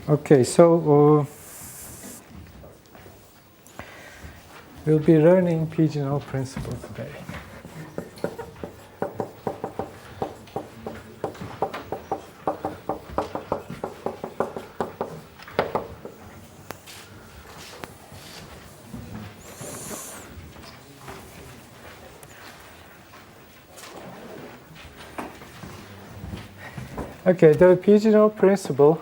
Okay, so we'll be learning Pigeonhole principle today. Okay, the Pigeonhole principle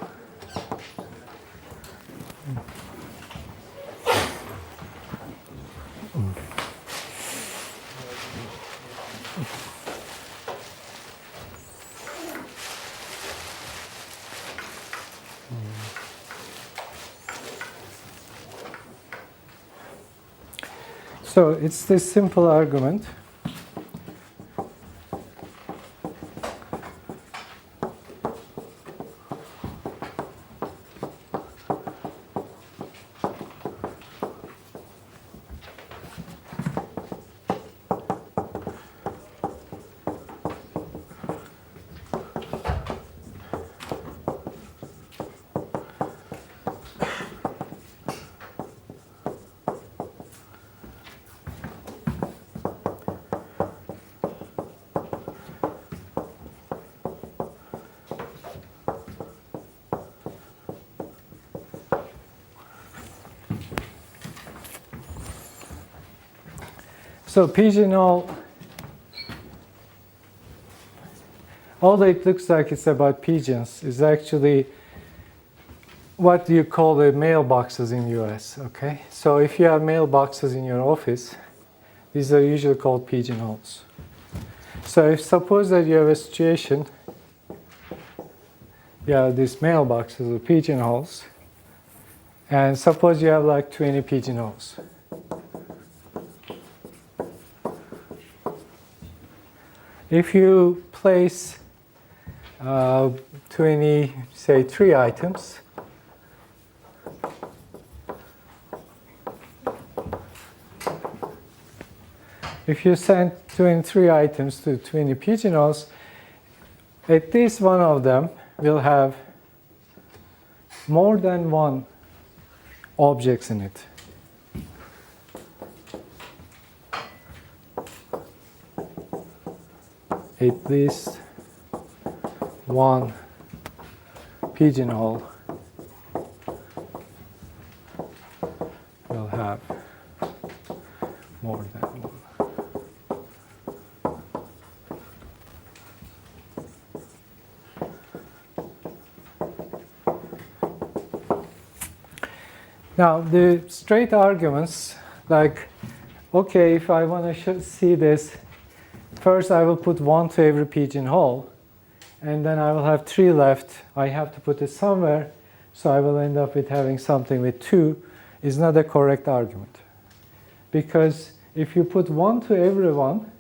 so it's this simple argument. So Pigeonhole, although it looks like it's about pigeons, is actually what you call the mailboxes in the US, okay? So if you have mailboxes in your office, these are usually called pigeonholes. So if suppose that you have a situation, you have these mailboxes or pigeonholes, and suppose you have like 20 pigeonholes. If you place 20, say 3 items, if you send 23 items to 20 pigeonholes, at least one of them will have more than one objects in it. At least one pigeonhole will have more than one. Now, the straight arguments, like, okay, if I want to see this, first I will put 1 to every pigeonhole, and then I will have 3 left. I have to put it somewhere, so I will end up with having something with 2, is not a correct argument. Because if you put 1 to every one,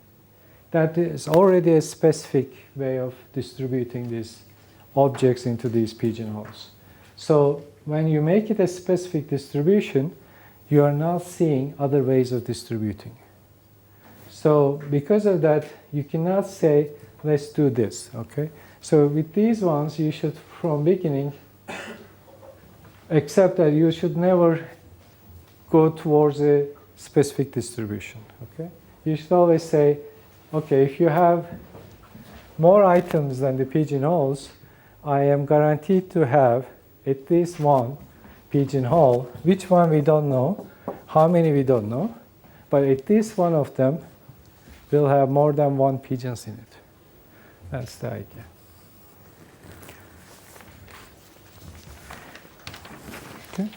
that is already a specific way of distributing these objects into these pigeonholes. So when you make it a specific distribution, you are now seeing other ways of distributing. So because of that, you cannot say, let's do this, okay? So with these ones, you should, from beginning, accept that you should never go towards a specific distribution, okay? You should always say, okay, if you have more items than the pigeonholes, I am guaranteed to have at least one pigeonhole. Which one we don't know, how many we don't know, but at least one of them will have more than one pigeons in it. That's the idea. Okay.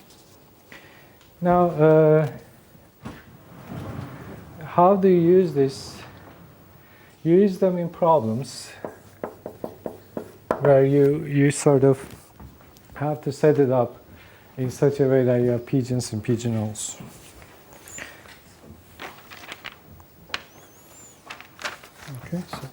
Now, how do you use this? You use them in problems where you sort of have to set it up in such a way that you have pigeons and pigeonholes. Okay, so.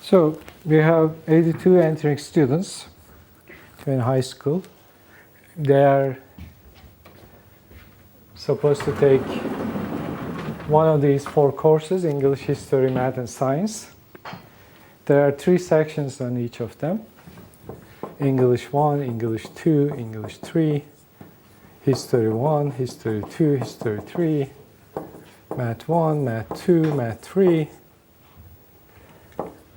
So we have 82 entering students in high school. They are supposed to take one of these 4 courses: English, History, Math, and Science. There are 3 sections on each of them: English 1, English 2, English 3, History 1, History 2, History 3, Math 1, Math 2, Math 3,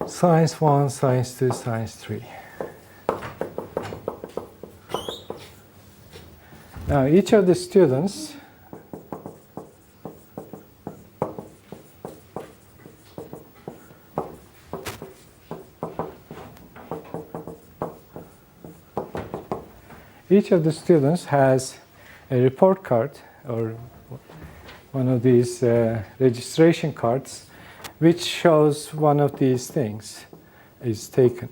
Science 1, Science 2, Science 3. Now each of the students has a report card, or one of these registration cards, which shows one of these things is taken.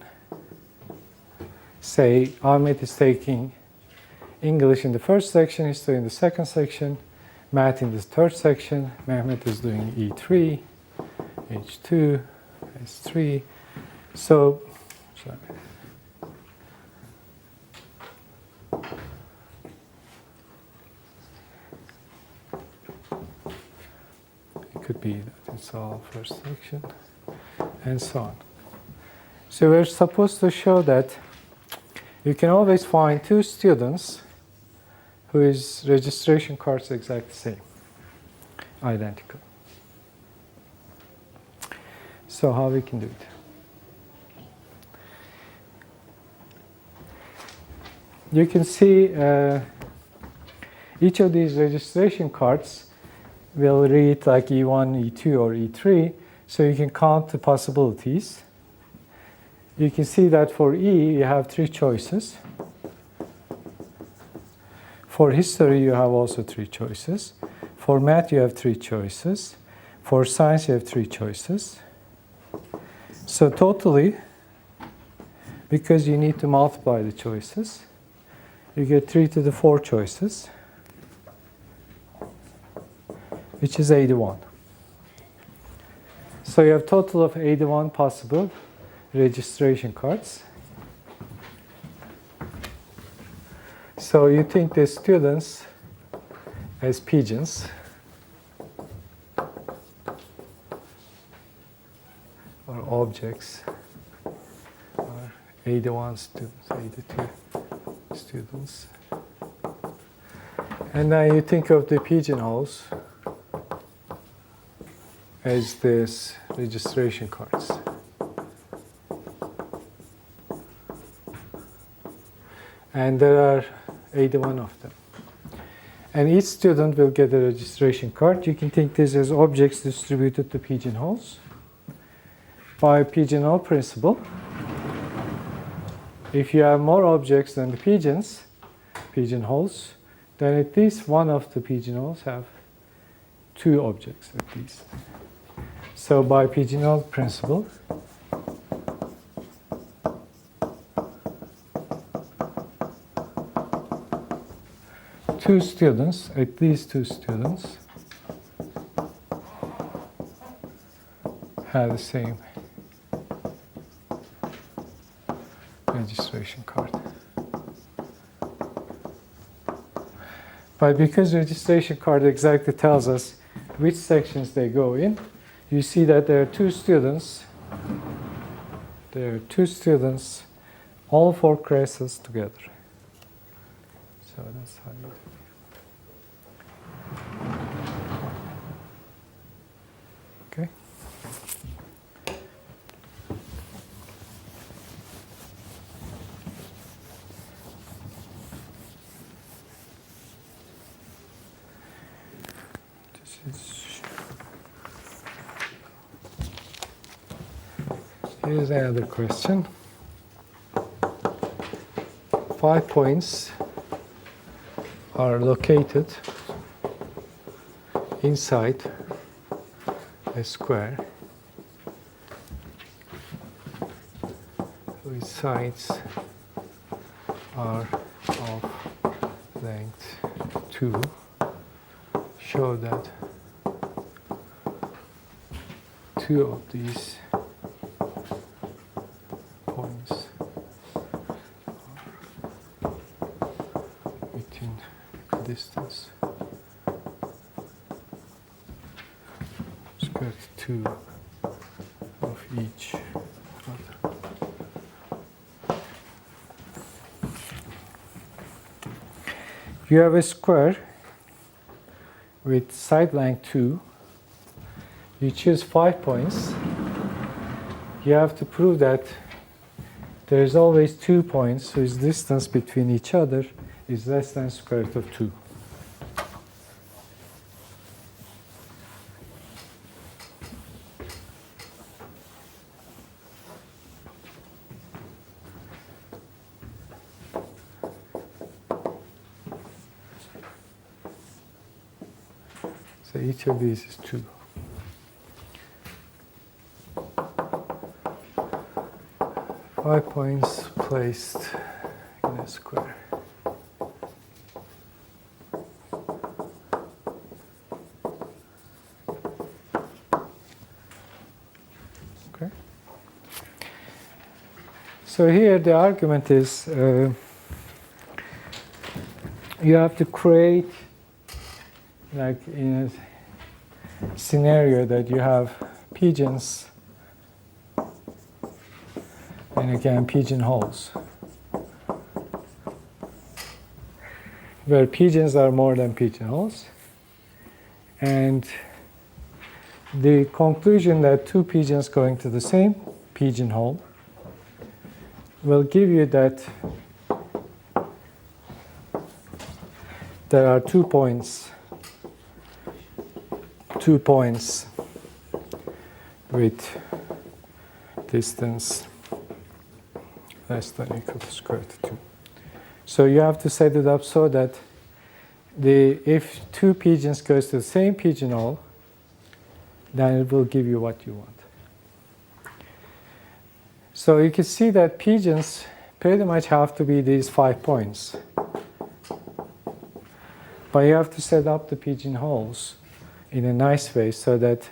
Say Ahmet is taking English in the first section, History in the second section, Math in the third section, Mehmet is doing E3, H2, S3. So, sorry. Could be that it's all first section, and so on. So we're supposed to show that you can always find 2 students whose registration cards are exactly the same, identical. So how we can do it? You can see each of these registration cards will read like E1, E2, or E3, so you can count the possibilities. You can see that for E, you have 3 choices. For history, you have also 3 choices. For math, you have 3 choices. For science, you have 3 choices. So totally, because you need to multiply the choices, you get 3 to the 4 choices, which is 81. So you have a total of 81 possible registration cards. So you think the students as pigeons, or objects, are 81 students, 82 students. And then you think of the pigeonholes as these registration cards. And there are 81 of them. And each student will get a registration card. You can think this as objects distributed to pigeonholes. By pigeonhole principle, if you have more objects than the pigeonholes, then at least one of the pigeonholes have 2 objects at least. So by pigeonhole principle, at least two students, have the same registration card. But because registration card exactly tells us which sections they go in, you see that there are 2 students. There are 2 students, all 4 classes together. So that's how you do it. Okay. Here's another question. 5 points are located inside a square whose sides are of length 2. Show that 2 of these distance square root 2 of each other. If you have a square with side length 2, you choose 5 points. You have to prove that there is always 2 points whose distance between each other is less than square root of 2. So each of these is 2. Five points placed in a square. Okay. So here the argument is you have to create, like in a scenario that you have pigeons and again pigeonholes, where pigeons are more than pigeonholes, and the conclusion that 2 pigeons going to the same pigeonhole will give you that there are 2 points with distance less than or equal to square root of 2. So you have to set it up so that if 2 pigeons goes to the same pigeonhole, then it will give you what you want. So you can see that pigeons pretty much have to be these 5 points. But you have to set up the pigeonholes in a nice way so that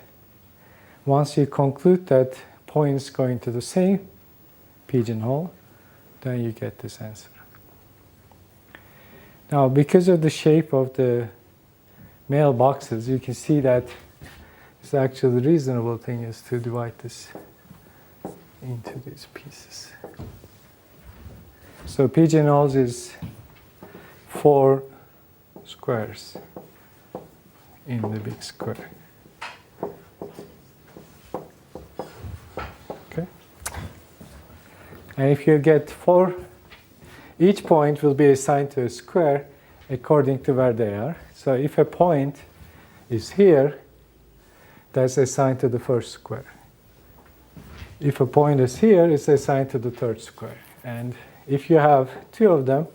once you conclude that points going to the same pigeonhole, then you get this answer. Now, because of the shape of the mailboxes, you can see that it's actually the reasonable thing is to divide this into these pieces. So pigeonholes is 4 squares in the big square. Okay. And if you get 4, each point will be assigned to a square according to where they are. So if a point is here, that's assigned to the first square. If a point is here, it's assigned to the third square. And if you have 2 of them,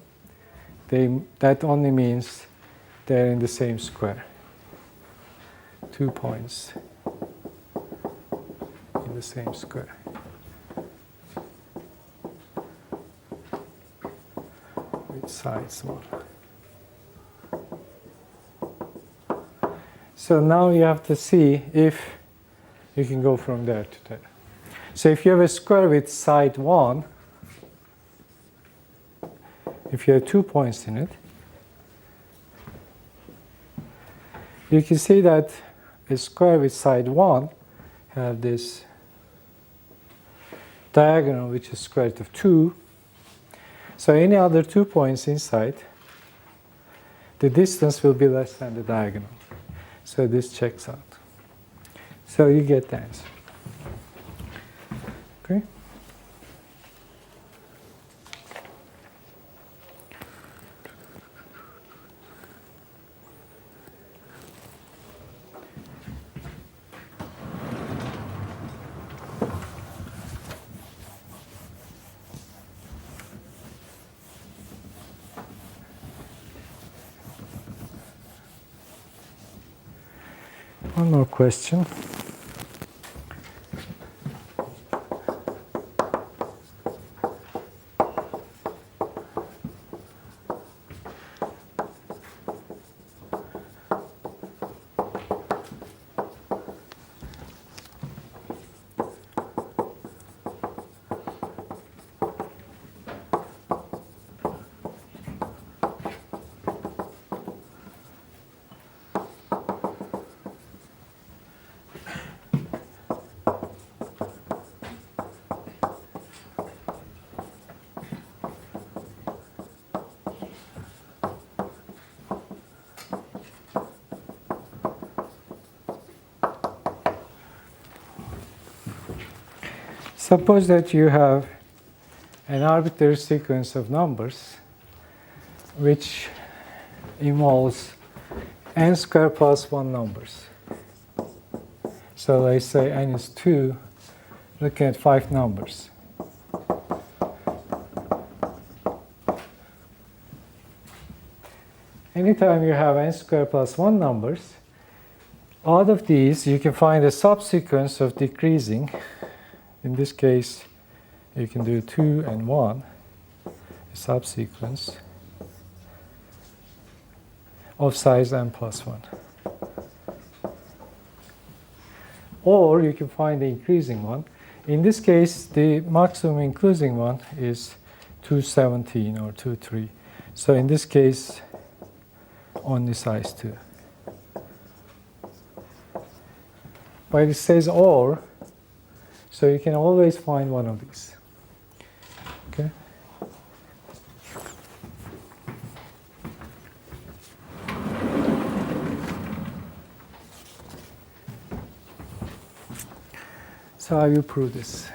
that only means they're in the same square. 2 points in the same square. With sides 1. So now you have to see if you can go from there to there. So if you have a square with side 1, if you have 2 points in it, you can see that a square with side 1 have this diagonal which is square root of 2. So any other 2 points inside, the distance will be less than the diagonal. So this checks out. So you get the answer. Okay? One more question. Suppose that you have an arbitrary sequence of numbers which involves n squared plus 1 numbers. So let's say n is 2, looking at 5 numbers. Anytime you have n squared plus 1 numbers, out of these you can find a subsequence of decreasing. In this case, you can do 2 and 1, a subsequence of size n plus 1. Or you can find the increasing one. In this case, the maximum increasing one is 217 or 23. So in this case, only size 2. But it says or, so you can always find one of these. Okay? So how you prove this?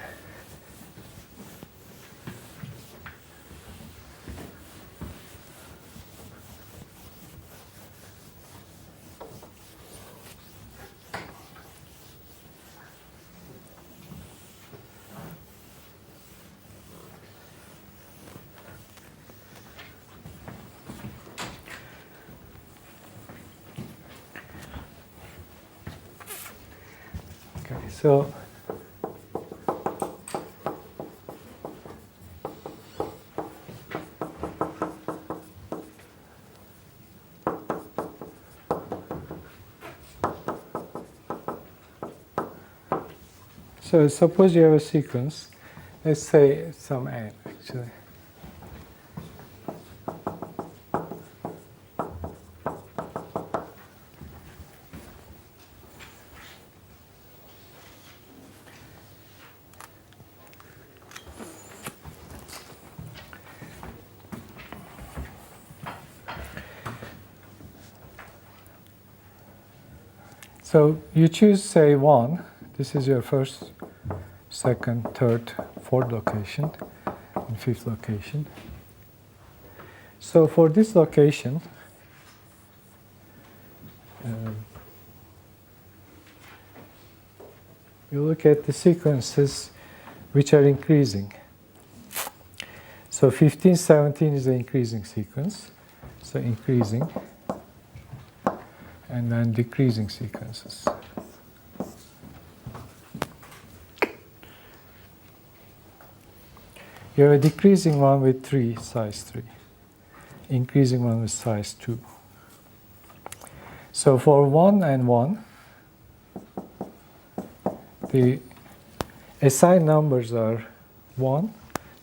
Okay, so suppose you have a sequence, let's say some n actually. So you choose, say, 1. This is your first, second, third, fourth location, and fifth location. So for this location, you look at the sequences which are increasing. So 15, 17 is the increasing sequence. So increasing, and then decreasing sequences. You have a decreasing one with 3, size 3. Increasing one with size 2. So for 1 and 1, the assigned numbers are 1,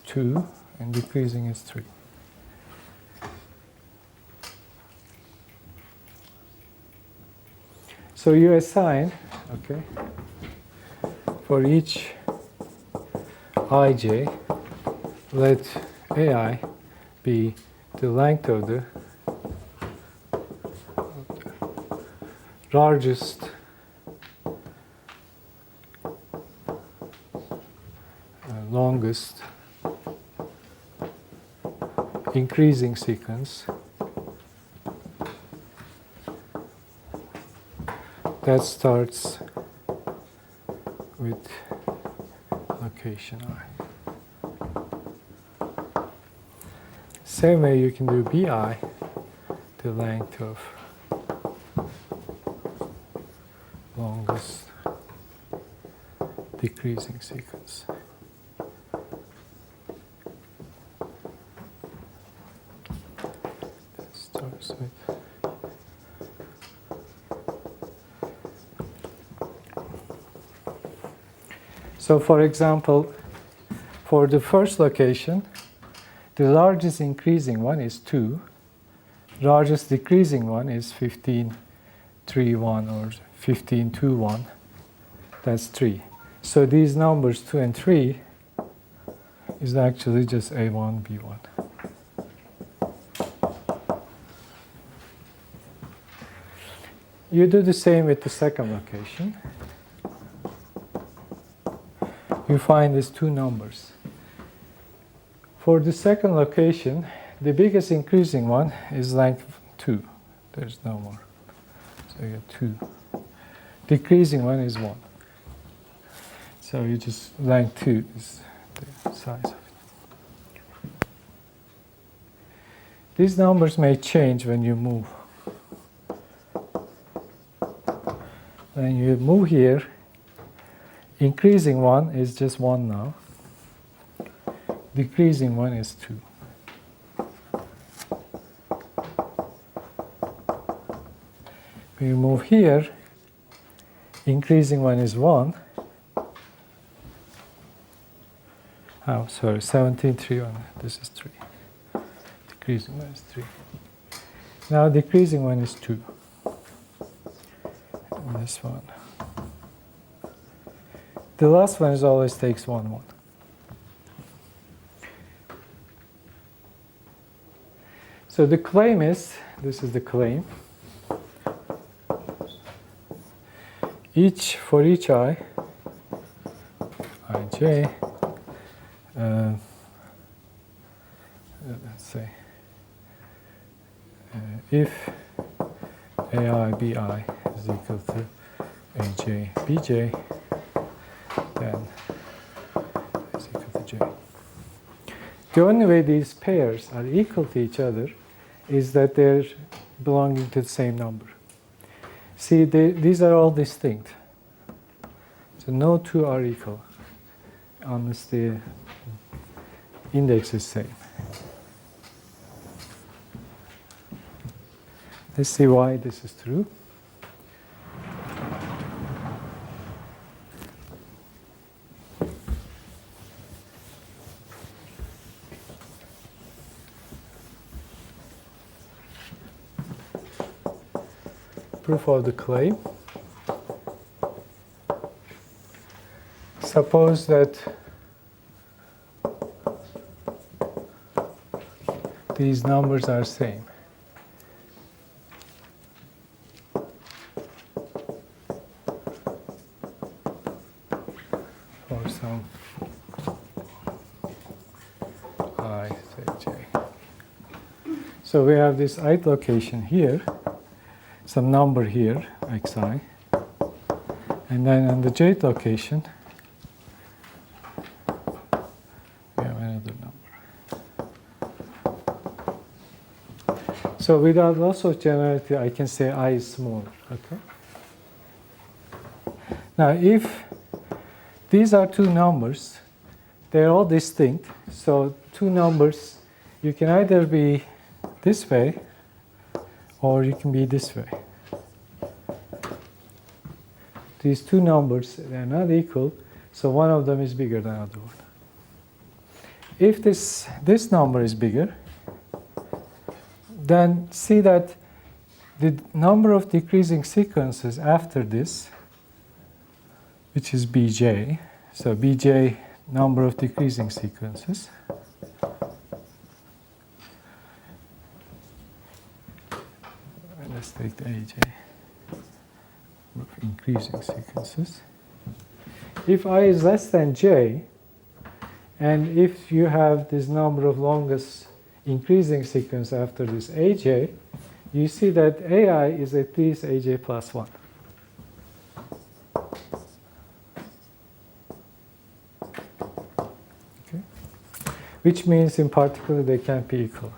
2, and decreasing is 3. So you assign, okay, for each ij, let ai be the length of the largest longest increasing sequence that starts with location I. Same way you can do bi, the length of longest decreasing sequence. That starts with so for example, for the first location, the largest increasing one is 2. Largest decreasing one is 15, 3, 1 or 15, 2, 1. That's 3. So these numbers 2 and 3 is actually just A1, B1. You do the same with the second location. you find these two numbers. For the second location, the biggest increasing one is length 2. There's no more. So you get 2. Decreasing one is 1. So you just, length 2 is the size of it. These numbers may change when you move. When you move here, increasing one is just 1 now. Decreasing one is 2. When you move here, increasing one is 1. Oh, sorry, 17, 3, 1. This is 3. Decreasing one is 3. Now decreasing one is 2. And this one. The last one is always takes 1, 1. So the claim is, this is the claim. For each I, ij, let's say, if ai bi is equal to aj bj, then is equal to j. The only way these pairs are equal to each other is that they're belonging to the same number. See, these are all distinct. So no two are equal unless the index is same. Let's see why this is true. Proof of the claim. Suppose that these numbers are same. For some I, say j. So we have this ith location here, some number here, xi, and then on the jth location, we have another number. So without loss of generality, I can say I is smaller, okay? Now if these are two numbers, they're all distinct, so two numbers, you can either be this way, or you can be this way. These two numbers, they're not equal, so one of them is bigger than the other one. If this number is bigger, then see that the number of decreasing sequences after this, which is bj, so bj, number of decreasing sequences, let's take the aj, of increasing sequences. If I is less than j, and if you have this number of longest increasing sequence after this aj, you see that ai is at least aj plus 1. Okay? Which means in particular they can't be equal.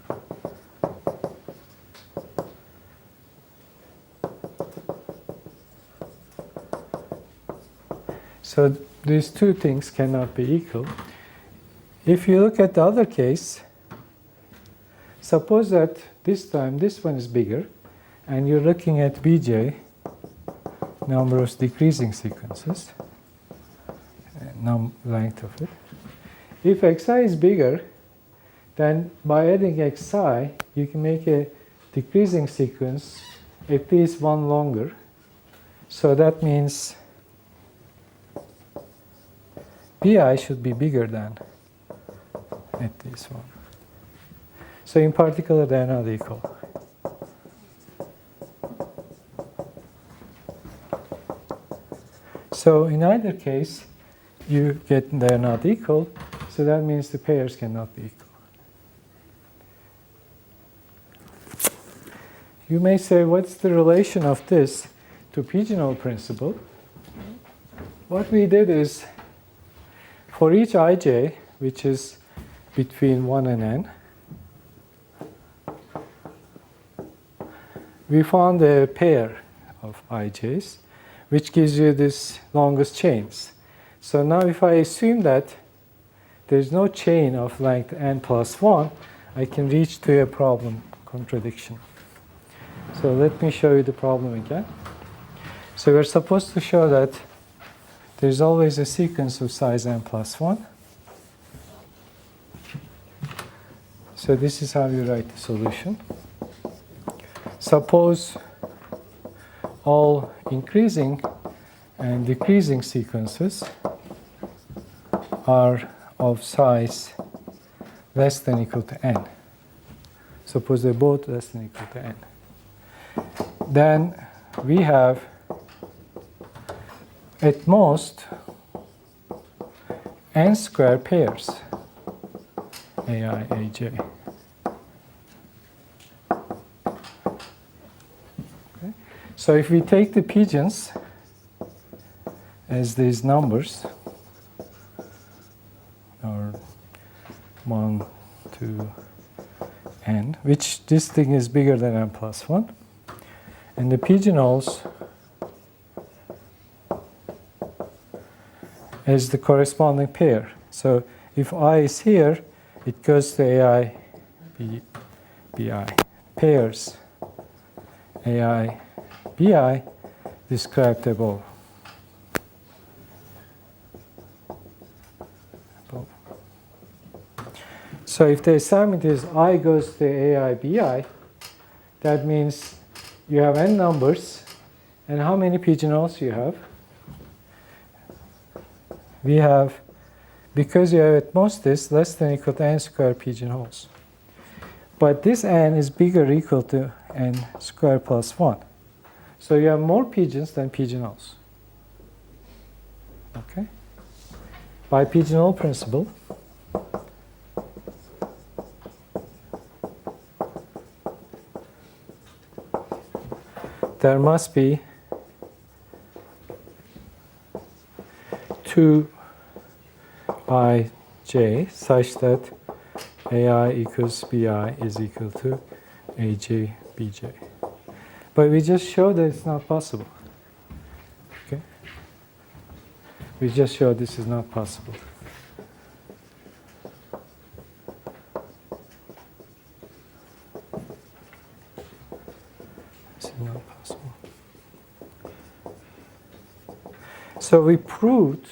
So these two things cannot be equal. If you look at the other case, suppose that this time this one is bigger, and you're looking at bj, number of decreasing sequences, length of it. If xi is bigger, then by adding xi, you can make a decreasing sequence at least one longer. So that means bi should be bigger than at least one. So in particular, they are not equal. So in either case, you get they're not equal, so that means the pairs cannot be equal. You may say, what's the relation of this to pigeonhole principle? What we did is, for each ij, which is between 1 and n, we found a pair of ij's, which gives you this longest chains. So now if I assume that there's no chain of length n plus 1, I can reach to a problem contradiction. So let me show you the problem again. So we're supposed to show that there's always a sequence of size n plus 1. So this is how you write the solution. Suppose all increasing and decreasing sequences are of size less than or equal to n. Suppose they're both less than or equal to n. Then we have at most n square pairs, ai, aj. Okay. So if we take the pigeons as these numbers, or 1, 2, n, which this thing is bigger than n plus 1, and the pigeonholes as the corresponding pair. So if I is here, it goes to ai, bi. Pairs ai, bi described above. So if the assignment is I goes to ai, bi, that means you have n numbers, and how many pigeonholes you have? We have, because you have at most this, less than or equal to n square pigeonholes. But this n is bigger or equal to n square plus 1. So you have more pigeons than pigeonholes. Okay? By pigeonhole principle, there must be 2 ij such that ai equals bi is equal to aj, bj. But we just showed that it's not possible. Okay? We just showed this is not possible. This is not possible. So we proved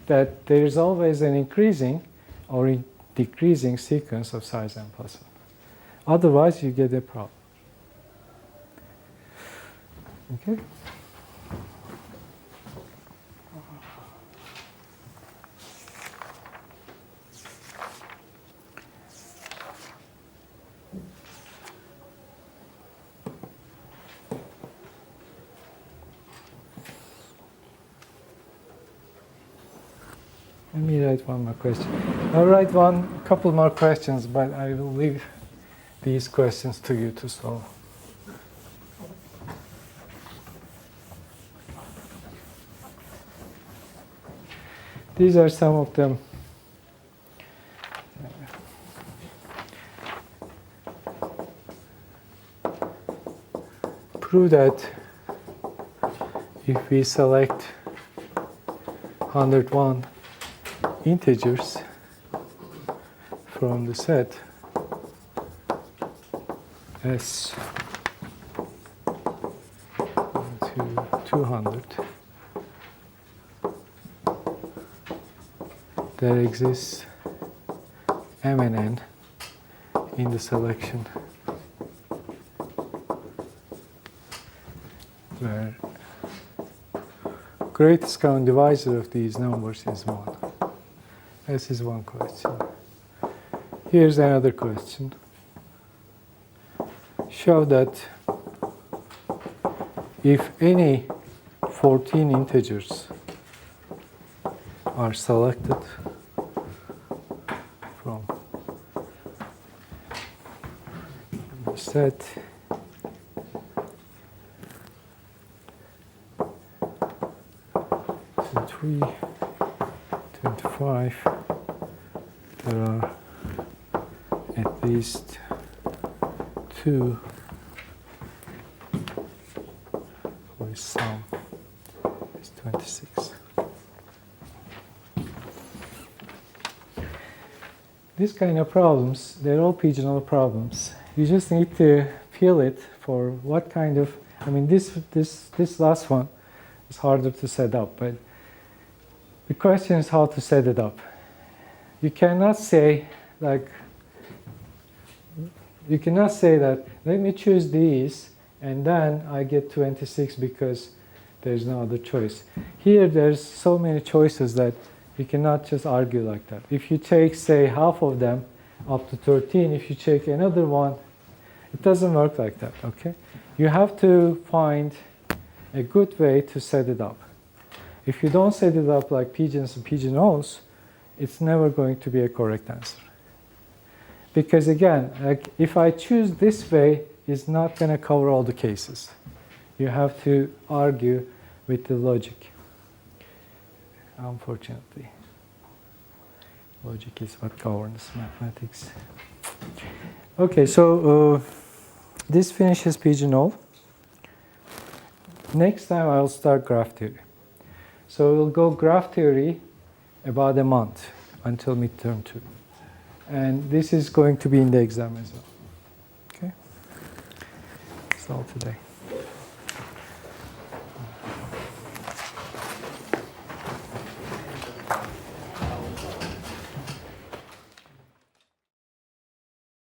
that there is always an increasing or decreasing sequence of size n plus 1. Otherwise, you get a problem. Okay? Let me write one more question. I'll write a couple more questions, but I will leave these questions to you to solve. These are some of them. Prove that if we select 101 integers from the set S to 200, there exists m and n in the selection where greatest common divisor of these numbers is 1. This is one question. Here's another question. Show that if any 14 integers are selected from the set. So 3, 25, there are at least 2 whose sum is 26. These kind of problems, they're all pigeonhole problems. You just need to feel it for what kind of, I mean, this last one is harder to set up, but the question is how to set it up. You cannot say that, let me choose these and then I get 26 because there's no other choice. Here there's so many choices that you cannot just argue like that. If you take, say, half of them up to 13, if you take another one, it doesn't work like that, okay? You have to find a good way to set it up. If you don't set it up like pigeons and pigeonholes, it's never going to be a correct answer. Because again, like if I choose this way, it's not going to cover all the cases. You have to argue with the logic. Unfortunately, logic is what governs mathematics. Okay, so this finishes pigeonhole. Next time I'll start graph theory. So we'll go graph theory about a month until midterm 2. And this is going to be in the exam as well. Okay? That's all today.